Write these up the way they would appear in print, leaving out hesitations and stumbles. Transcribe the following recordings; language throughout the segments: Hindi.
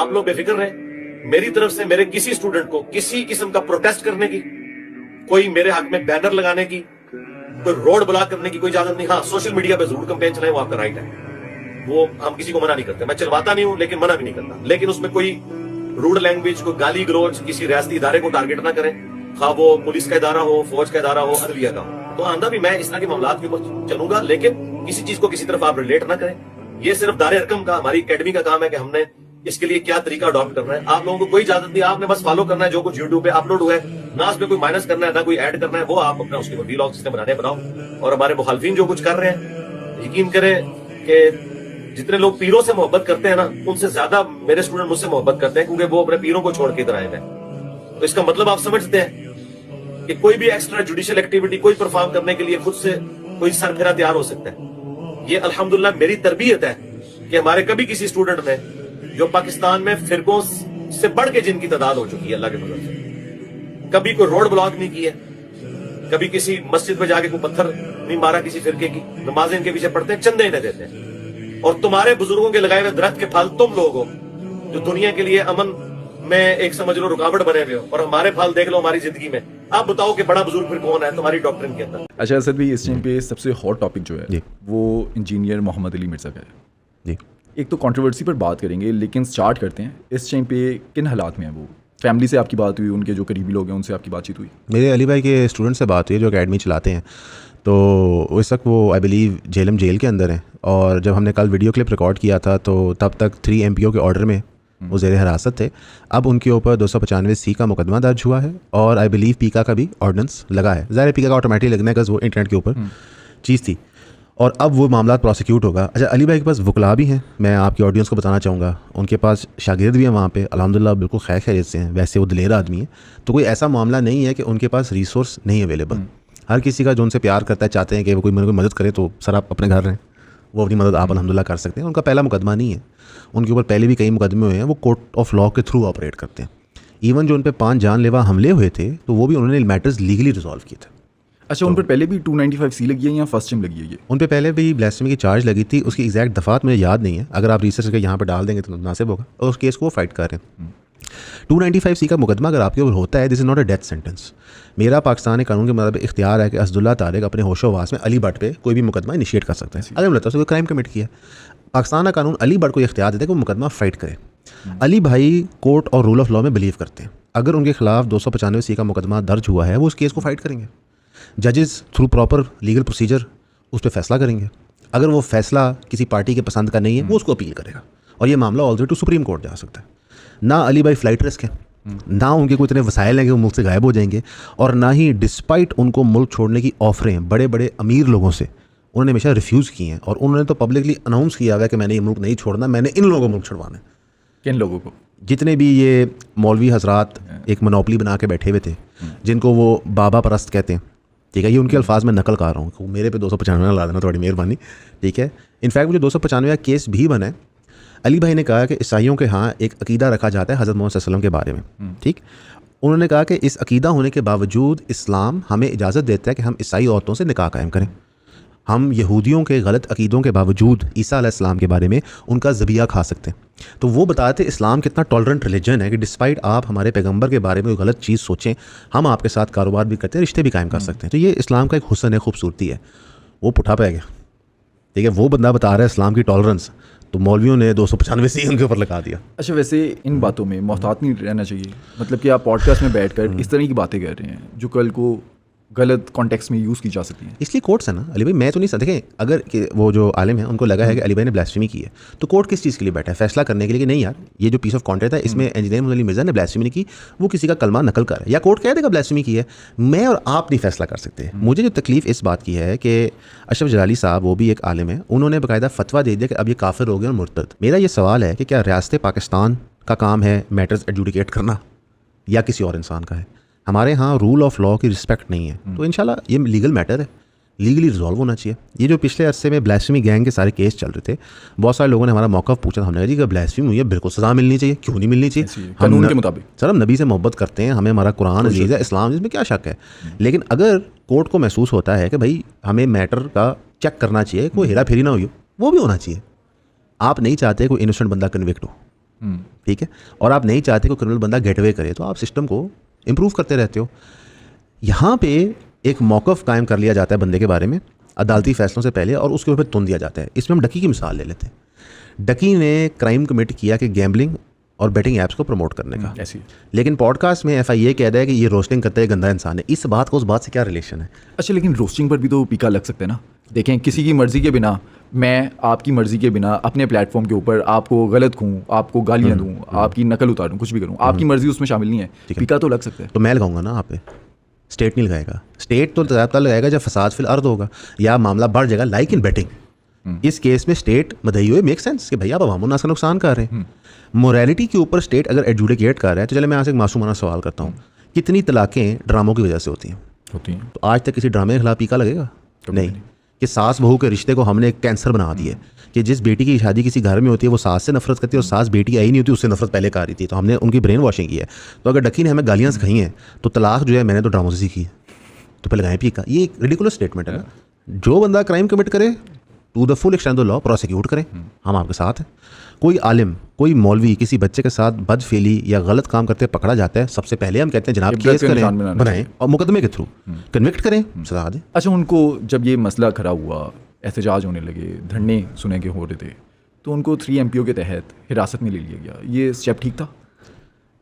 आप लोग बेफिक्र रहे, मेरी तरफ से मेरे किसी स्टूडेंट को किसी किस्म का प्रोटेस्ट करने की, कोई मेरे हक में बैनर लगाने की, कोई रोड ब्लॉक करने की कोई इजाजत नहीं। हाँ, सोशल मीडिया पे जरूर कैंपेन चलाएं, वो आपका राइट है, वो हम किसी को मना नहीं करते, मैं चलवाता नहीं हूं लेकिन मना भी नहीं करता। लेकिन उसमें कोई रूड लैंग्वेज, कोई गाली गलौज किसी रियासती इदारे को टारगेट ना करें, खा वो पुलिस का इदारा हो, फौज का इदारा हो, अदलिया का हो। तो आंदा भी मैं इस तरह के मामलात के ऊपर चलूंगा, लेकिन किसी चीज को किसी तरफ आप रिलेट ना करें। ये सिर्फ दारे हरकम का, हमारी एकेडमी का काम है कि हमने इसके लिए क्या तरीका अडॉप्ट करना है। आप लोगों को कोई इजाजत नहीं, आपने बस फॉलो करना है जो कुछ यूट्यूब पे अपलोड हुआ है, ना उसमें कोई माइनस करना है ना कोई ऐड करना है, वो आप अपना उसके वीलॉग सिस्टम बनाओ। और हमारे मुखालफिन जो कुछ कर रहे हैं, यकीन करें कि जितने लोग पीरों से मोहब्बत करते हैं ना, उनसे ज्यादा मेरे स्टूडेंट मुझसे मोहब्बत करते हैं, क्योंकि वो अपने पीरों को छोड़ के इधर आए हैं। तो इसका मतलब आप समझते हैं कि कोई भी एक्स्ट्रा जुडिशियल एक्टिविटी कोई परफॉर्म करने के लिए खुद से कोई सरफिरा तैयार हो सकता है। ये अल्हम्दुलिल्लाह मेरी तरबियत है कि हमारे कभी किसी स्टूडेंट ने, जो पाकिस्तान में फिरकों से बढ़ के जिनकी तादाद हो चुकी है अल्लाह के फजल से, कभी कोई रोड ब्लॉक नहीं की है, कभी किसी मस्जिद में जाके कोई पत्थर नहीं मारा किसी फिरके की, नमाजें इनके पीछे पढ़ते हैं, चंदे इन्हें देते हैं। और तुम्हारे बुजुर्गों के लगाए हुए दरख्त के फल तुम लोग हो, जो दुनिया के लिए अमन में एक समझ लो रुकावट बने हुए हो, और हमारे फल देख लो हमारी जिंदगी में। आप बताओ कि बड़ा बुजुर्ग फिर कौन है तुम्हारी डॉक्ट्रिन के अंदर? अच्छा असद भाई, इस टाइम पे सबसे हॉट टॉपिक जो है वो इंजीनियर मोहम्मद अली मिर्ज़ा का है जी। एक तो कंट्रोवर्सी पर बात करेंगे, लेकिन स्टार्ट करते हैं इस टाइम पे किन हालात में है वो? फैमिली से आपकी बात हुई, उनके जो करीबी लोग हैं उनसे आपकी बातचीत हुई? मेरे अली भाई के स्टूडेंट से बात हुई जो अकेडमी चलाते हैं, तो इस वक्त वो आई बिलीव जेलम जेल के अंदर हैं। और जब हमने कल वीडियो क्लिप रिकॉर्ड किया था तो तब तक 3 MPO के ऑर्डर में वो ज़ेर हिरासत थे। अब उनके ऊपर 295C का मुकदमा दर्ज हुआ है और आई बिलीव पीका का भी ऑर्डिनेंस लगा है। ज़ाहिर पीका का ऑटोमेटिक लगना है बिकॉज़ वो इंटरनेट के ऊपर चीज़ थी, और अब वो मामला प्रोसिक्यूट होगा। अच्छा, अली भाई के पास वकला भी हैं, मैं आपकी ऑडियंस को बताना चाहूँगा, उनके पास शागिर्द भी हैं वहाँ पे, अल्हम्दुलिल्लाह बिल्कुल खैर खैरियत से हैं। वैसे वो दिलेर आदमी है, तो कोई ऐसा मामला नहीं है कि उनके पास रिसोर्स नहीं अवेलेबल। हर किसी का जो उनसे प्यार करता है, चाहते हैं कि वो कोई मेरे को मदद करे, तो सर आप अपने घर रहें, वो अपनी मदद आप अल्हम्दुलिल्लाह कर सकते हैं। उनका पहला मुकदमा नहीं है, उनके ऊपर पहले भी कई मुकदमे हुए हैं, वो कोर्ट ऑफ लॉ के थ्रू ऑपरेट करते हैं। इवन जो उन पर 5 जानलेवा हमले हुए थे, तो वो भी उन्होंने मैटर्स लीगली रिजॉल्व किए थे। अच्छा, उन पर पहले भी 295C लगी है या फर्स्ट टाइम लगी है ये? उन पे पहले भी ब्लास्फेमी की चार्ज लगी थी, उसकी एग्जैक्ट दफ़ात मुझे याद नहीं है, अगर आप रिसर्च करके यहाँ पर डाल देंगे तो मुनासिब होगा। और उस केस को वो फाइट कर रहे हैं। 295C का मुकदमा अगर आपके ऊपर होता है, this is not a death sentence. मेरा पाकिस्तानी कानून के मुताबिक इख्तियार है कि असदुल्ला तारिक अपने होशो वास में अली भट्ट पे कोई भी मुकदमा इनिशिएट कर सकता है अगर मतलब उसने कोई क्राइम कमिट किया। पाकिस्तान का कानून अली भट्ट को इख्तियार देता है कि वो मुकदमा फाइट करे। अली भाई कोर्ट और रूल ऑफ लॉ में बिलीव करते हैं। अगर उनके खिलाफ 295C का मुकदमा दर्ज हुआ है, वो उस केस को फाइट करेंगे। जजेस थ्रू प्रॉपर लीगल प्रोसीजर उस पर फैसला करेंगे। अगर वो फैसला किसी पार्टी के पसंद का नहीं है, वो उसको अपील करेगा और ये मामला all the way to supreme court जा सकता है। ना अली भाई फ्लाइट रिस्क है, ना उनके कोई इतने वसाइल हैं कि वो मुल्क से गायब हो जाएंगे, और ना ही डिस्पाइट उनको मुल्क छोड़ने की ऑफरें बड़े बड़े अमीर लोगों से उन्होंने हमेशा रिफ्यूज़ की हैं। और उन्होंने तो पब्लिकली अनाउंस किया हुआ है कि मैंने ये मुल्क नहीं छोड़ना, मैंने इन लोगों को मुल्क छुड़वाना है। किन लोगों को? जितने भी ये मौलवी हजरात एक मोनोपली बना के बैठे हुए थे, जिनको वो बाबा परस्त कहते हैं, ठीक है, ये उनके अल्फाज में नकल कर रहा हूँ, मेरे पे 295 ला देना, थोड़ी मेहरबानी, ठीक है। इनफैक्ट मुझे 295 केस भी बना है। अली भाई ने कहा कि ईसाइयों के यहाँ एक अकीदा रखा जाता है हज़रत मोहम्मद सल्लल्लाहु अलैहि वसल्लम के बारे में, ठीक। उन्होंने कहा कि इस अकीदा होने के बावजूद इस्लाम हमें इजाज़त देता है कि हम ईसाई औरतों से निकाह कायम करें। हम यहूदियों के गलत अकीदों के बावजूद ईसा अलैहिस्सलाम के बारे में उनका ज़बिया खा सकते हैं। तो वो बताते इस्लाम कितना टॉलरेंट रिलीजन है कि डिस्पाइट आप हमारे पैगंबर के बारे में कोई गलत चीज़ सोचें, हम आपके साथ कारोबार भी करते हैं, रिश्ते भी कायम कर सकते हैं। तो ये इस्लाम का एक हुस्न है, खूबसूरती है। वो पुठा पै गया, ठीक है, वो बंदा बता रहा है इस्लाम की टॉलरेंस, तो मौलवियों ने 295C उनके ऊपर लगा दिया। अच्छा, वैसे इन बातों में मोहतात नहीं रहना चाहिए, मतलब कि आप पॉडकास्ट में बैठकर इस तरह की बातें कर रहे हैं जो कल को गलत कॉन्टेक्स्ट में यूज़ की जा सकती हैं। इसलिए कोर्ट्स है ना अली भाई, मैं तो नहीं देखें, अगर वो जो आलिम है उनको लगा है कि अली भाई ने ब्लास्फेमी की है, तो कोर्ट किस चीज़ के लिए बैठा है? फैसला करने के लिए कि नहीं यार, ये जो पीस ऑफ कॉन्टेंट है इसमें इंजीनियर मोहम्मद अली मिर्ज़ा ने ब्लास्फेमी नहीं की, वो किसी का कलमा नकल कर है, या कोर्ट कह देगा ब्लास्फेमी की है। मैं और आप नहीं फैसला कर सकते। मुझे जो तकलीफ इस बात की है कि अशरफ जलाली साहब, वो भी एक आलिम है, उन्होंने बाकायदा फतवा दे दिया कि अब ये काफिर हो गए और मुर्तद। मेरा ये सवाल है कि क्या रियासत पाकिस्तान का काम है मैटर्स एडजुडिकेट करना, या किसी और इंसान का है? हमारे यहाँ रूल ऑफ लॉ की रिस्पेक्ट नहीं है, तो इंशाल्लाह ये लीगल मैटर है, लीगली रिजॉल्व होना चाहिए। ये जो पिछले अरसे में ब्लास्फेमी गैंग के सारे केस चल रहे थे, बहुत सारे लोगों ने हमारा मौक़िफ़ पूछा, हमने कहा जी कि ब्लास्फेमी हुई है, बिल्कुल सज़ा मिलनी चाहिए। क्यों नहीं मिलनी चाहिए? कानून के मुताबिक। सर हम नबी से मोहब्बत करते हैं, हमें हमारा कुरान अजीज़ है, इस्लाम, इसमें क्या शक है। लेकिन अगर कोर्ट को महसूस होता है कि भाई हमें मैटर का चेक करना चाहिए, कोई हेरा फेरी ना हुई हो, वो भी होना चाहिए। आप नहीं चाहते कोई इनोसेंट बंदा कन्विक्ट हो, ठीक है, और आप नहीं चाहते कि क्रिमिनल बंदा गेटवे करे, तो आप सिस्टम को इम्प्रूव करते रहते हो। यहाँ पे एक मौक़िफ़ कायम कर लिया जाता है बंदे के बारे में अदालती फैसलों से पहले, और उसके ऊपर तुन दिया जाता है। इसमें हम डकी की मिसाल ले लेते हैं। डकी ने क्राइम कमिट किया कि गैम्बलिंग और बेटिंग ऐप्स को प्रमोट करने का, ऐसी। लेकिन पॉडकास्ट में FIA कहता है कि ये रोस्टिंग करता है, गंदा इंसान है। इस बात का उस बात से क्या रिलेशन है? अच्छा, लेकिन रोस्टिंग पर भी तो पीका लग सकता है ना। देखें, किसी की मर्ज़ी के बिना, मैं आपकी मर्ज़ी के बिना अपने प्लेटफॉर्म के ऊपर आपको गलत कहूँ, आपको गालियाँ दूँ, आपकी नकल उतारूँ, कुछ भी करूँ, आपकी मर्ज़ी उसमें शामिल नहीं है, पीका तो लग सकता है। तो मैं लगाऊंगा ना आप पे, स्टेट नहीं लगाएगा। स्टेट तो ज़्यादातर लगाएगा जब फसाद फिल अर्द होगा या मामला बढ़ जाएगा, लाइक इन बेटिंग। इस केस में स्टेट मदई हुए मेक सेंस कि भैया आप अवाम उन्नास का नुकसान कर रहे हैं। मोरालिटी के ऊपर स्टेट अगर एडजुडिकेट कर रहा है, तो चले मैं यहाँ से एक मासूमाना सवाल करता हूँ, कितनी तलाक़ें ड्रामों की वजह से होती हैं? तो आज तक किसी ड्रामे के खिलाफ पीका लगेगा? नहीं। कि सास बहू के रिश्ते को हमने एक कैंसर बना दिया कि जिस बेटी की शादी किसी घर में होती है वो सास से नफरत करती है, और सास बेटी आई नहीं होती उससे नफरत पहले कर रही थी, तो हमने उनकी ब्रेन वॉशिंग की है। तो अगर डकी ने हमें गालियाँ सिखाई हैं, तो तलाक जो है मैंने तो ड्रामों से सीखी है, तो पहले लगाएं पीका। ये एक रिडिकुलस स्टेटमेंट है ना। जो बंदा क्राइम कमिट करे to the full extent of the law prosecute करें, हम आपके साथ हैं। कोई आलिम, कोई मौलवी किसी बच्चे के साथ बदफेली या गलत काम करते पकड़ा जाता है, सबसे पहले हम कहते हैं जनाब केस करें, बनाएं और मुकदमे के थ्रू कन्विक्ट करें, सजा दें। अच्छा, उनको जब ये मसला खड़ा हुआ, एहतजाज होने लगे, धरने सुने के हो रहे थे, तो उनको 3 MPO के तहत हिरासत में ले लिया गया, ये स्टेप ठीक था?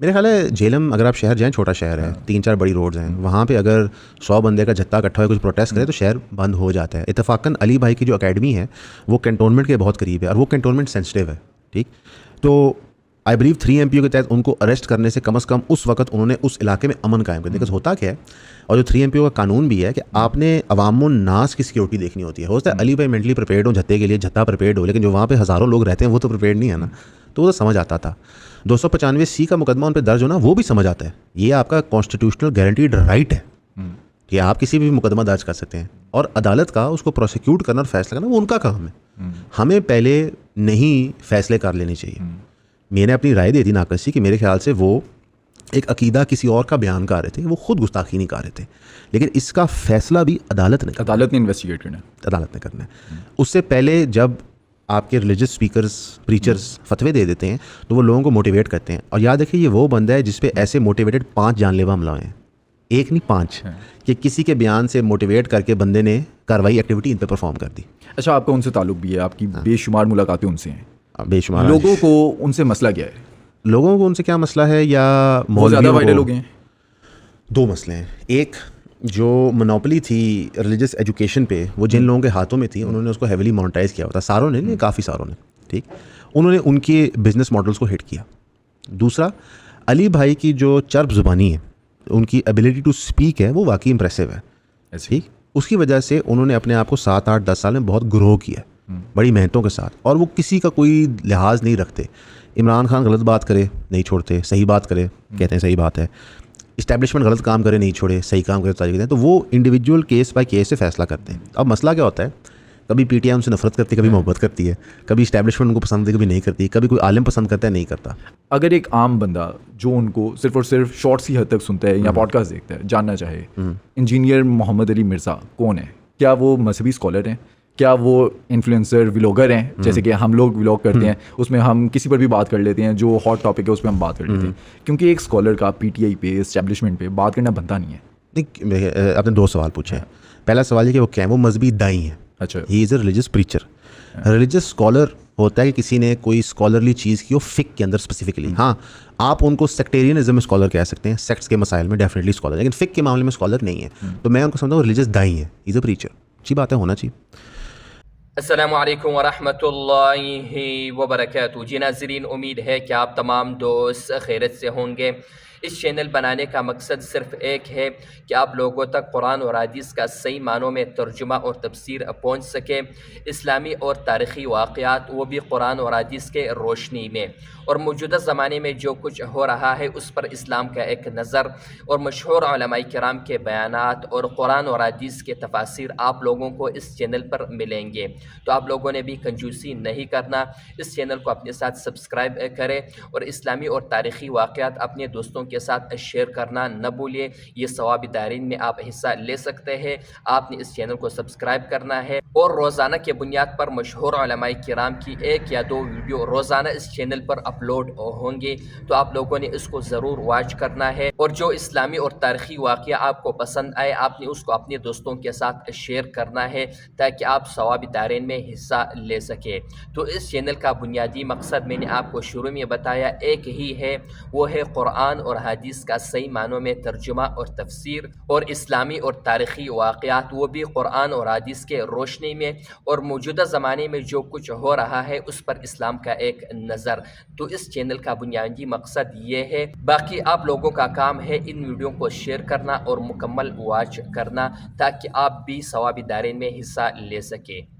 मेरे ख्याल है झेलम अगर आप शहर जाएँ, छोटा शहर है, 3-4 बड़ी रोड्स हैं, वहाँ पे अगर 100 बंदे का जत्था इकट्ठा हो कुछ प्रोटेस्ट करे तो शहर बंद हो जाता है। इत्तफाकन अली भाई की जो अकेडमी है वो कैंटोनमेंट के बहुत करीब है, और वो कैंटोनमेंट सेंसिटिव है, ठीक। तो आई बिलीव 3 MPO के तहत उनको अरेस्ट करने से कम उस वक्त उन्होंने उस इलाके में अमन कायम कर दिया। बिकॉज होता क्या है, और जो 3 MPO का कानून भी है कि आपने अवामुन नास की सिक्योरिटी देखनी होती है। होता है अली भाई मेंटली प्रिपेयर्ड हो जत्थे के लिए, जत्था प्रिपेयर्ड हो, लेकिन जो वहाँ पे हज़ारों लोग रहते हैं वो तो प्रिपेयर्ड नहीं है ना। तो वो तो समझ आता था। 295C का मुकदमा उन पर दर्ज होना वो भी समझ आता है, ये आपका कॉन्स्टिट्यूशनल गारंटीड राइट है कि आप किसी भी मुकदमा दर्ज कर सकते हैं, और अदालत का उसको प्रोसिक्यूट करना और फैसला करना वो उनका काम है। हमें पहले नहीं फैसले कर लेने चाहिए। मैंने अपनी राय दे दी नाकसी कि मेरे ख्याल से वो एक अकीदा किसी और का बयान कर रहे थे, वो खुद गुस्ताखी नहीं कर रहे थे, लेकिन इसका फैसला भी अदालत ने इन्वेस्टिगेट करना है, अदालत ने करना है। उससे पहले जब आपके रिलीजियस स्पीकर्स, प्रीचर्स फतवे दे देते हैं तो वो लोगों को मोटिवेट करते हैं, और याद रखिए ये वो बंदा है जिस पे ऐसे मोटिवेटेड 5 जानलेवा हमला हुए हैं, एक नहीं 5, कि किसी के बयान से मोटिवेट करके बंदे ने कार्रवाई एक्टिविटी इन पर परफॉर्म कर दी। अच्छा, आपका उनसे ताल्लुक भी है, आपकी बेशुमार मुलाकातें उनसे हैं, बेशुमार। लोगों को उनसे मसला क्या है? लोगों को उनसे क्या मसला है, या बहुत ज़्यादा वायरल हो गए हैं? 2 मसले हैं। एक जो मोनोपोली थी रिलीजियस एजुकेशन पे, वो जिन लोगों के हाथों में थी उन्होंने उसको हेविली मोनेटाइज किया होता, सारों ने नहीं, काफ़ी सारों ने, ठीक। उन्होंने उनके बिजनेस मॉडल्स को हिट किया। दूसरा, अली भाई की जो चर्ब ज़ुबानी है, उनकी एबिलिटी टू स्पीक है, वो वाकई इंप्रेसिव है, ठीक। उसकी वजह से उन्होंने अपने आप को 7, 8, 10 साल में बहुत ग्रो किया, बड़ी मेहनतों के साथ, और वो किसी का कोई लिहाज नहीं रखते। इमरान खान गलत बात करे नहीं छोड़ते, सही बात करे कहते हैं सही बात है, इस्टेब्लिशमेंट गलत काम करे नहीं छोड़े, सही काम करे तारीख दें, तो वो इंडिविजुअल केस बाय केस से फैसला करते हैं। अब मसला क्या होता है, कभी PTI उनसे नफरत करती है, कभी मोहब्बत करती है, कभी इस्टेब्लिशमेंट उनको पसंद है, कभी नहीं करती, कभी कोई आलिम पसंद करता है, नहीं करता। अगर एक आम बंदा जो उनको सिर्फ और सिर्फ शॉर्ट सी हद तक सुनता है या पॉडकास्ट देखता है, जानना चाहे इंजीनियर मोहम्मद अली मिर्ज़ा कौन है, क्या वो मजहबी स्कॉलर हैं, क्या वो इन्फ्लुएंसर व्लॉगर हैं, जैसे कि हम लोग व्लॉग करते हैं, उसमें हम किसी पर भी बात कर लेते हैं, जो हॉट टॉपिक है उस पर हम बात कर लेते हैं, क्योंकि एक स्कॉलर का PTI पे, इस्टेब्लिशमेंट पे बात करना बनता नहीं है। नहीं, आपने 2 सवाल पूछे हैं। पहला सवाल ये कि वो क्या है, वो मजहबी दाई हैं। अच्छा, he is a religious preacher. Religious scholar होता है कि किसी ने कोई स्कॉलरली चीज़ की हो फिक के अंदर स्पेसिफिकली। हाँ, आप उनको सेक्टेरियनिज्म में स्कॉलर कह सकते हैं, सेक्ट्स के मसाइल में डेफिनेटली स्कॉलर, लेकिन फिक के मामले में स्कॉलर नहीं है। तो मैं उनको समझता हूँ रिलीजियस दाई है, ही इज़ अ प्रीचर। अच्छी बात है, होना चाहिए। अस्सलामु अलैकुम वरहमतुल्लाहि वबरकातुहू। जी नाज़रीन, उम्मीद है कि आप तमाम दोस्त खैरियत से होंगे। इस चैनल बनाने का मकसद सिर्फ़ एक है कि आप लोगों तक कुरान और हदीस का सही मानों में तर्जुमा और तफसीर पहुँच सके, इस्लामी और तारीख़ी वाक़यात, वो भी कुरान और हदीस के रोशनी में, और मौजूदा ज़माने में जो कुछ हो रहा है उस पर इस्लाम का एक नज़र, और मशहूर उलमाए किराम के बयानात और कुरान और हदीस के तफासिर आप लोगों को इस चैनल पर मिलेंगे। तो आप लोगों ने भी कंजूसी नहीं करना, इस चैनल को अपने साथ सब्सक्राइब करें और इस्लामी और तारीख़ी वाक़यात अपने दोस्तों के साथ शेयर करना न भूलिए। ये सवाबी दायरीन में आप हिस्सा ले सकते हैं। आपने इस चैनल को सब्सक्राइब करना है और रोज़ाना के बुनियाद पर मशहूर उलमाए किराम की 1 या 2 वीडियो रोज़ाना इस चैनल पर अपलोड होंगे, तो आप लोगों ने इसको ज़रूर वॉच करना है। और जो इस्लामी और तारीख़ी वाक़या आपको पसंद आए, आपने उसको अपने दोस्तों के साथ शेयर करना है ताकि आप सवाबी दायरीन में हिस्सा ले सकें। तो इस चैनल का बुनियादी मकसद मैंने आपको शुरू में बताया एक ही है, वो है कुरान और हदीस का सही मानों में तर्जुमा और तफसीर, और इस्लामी और तारीख़ी वाक़यात वो भी कुरान और हदीस के रोशनी में, और मौजूदा ज़माने में जो कुछ हो रहा है उस पर इस्लाम का एक नज़र। तो इस चैनल का बुनियादी मकसद ये है। बाकी आप लोगों का काम है इन वीडियो को शेयर करना और मुकम्मल वॉच करना ताकि आप भी सवाबी दायरे में हिस्सा ले सकें।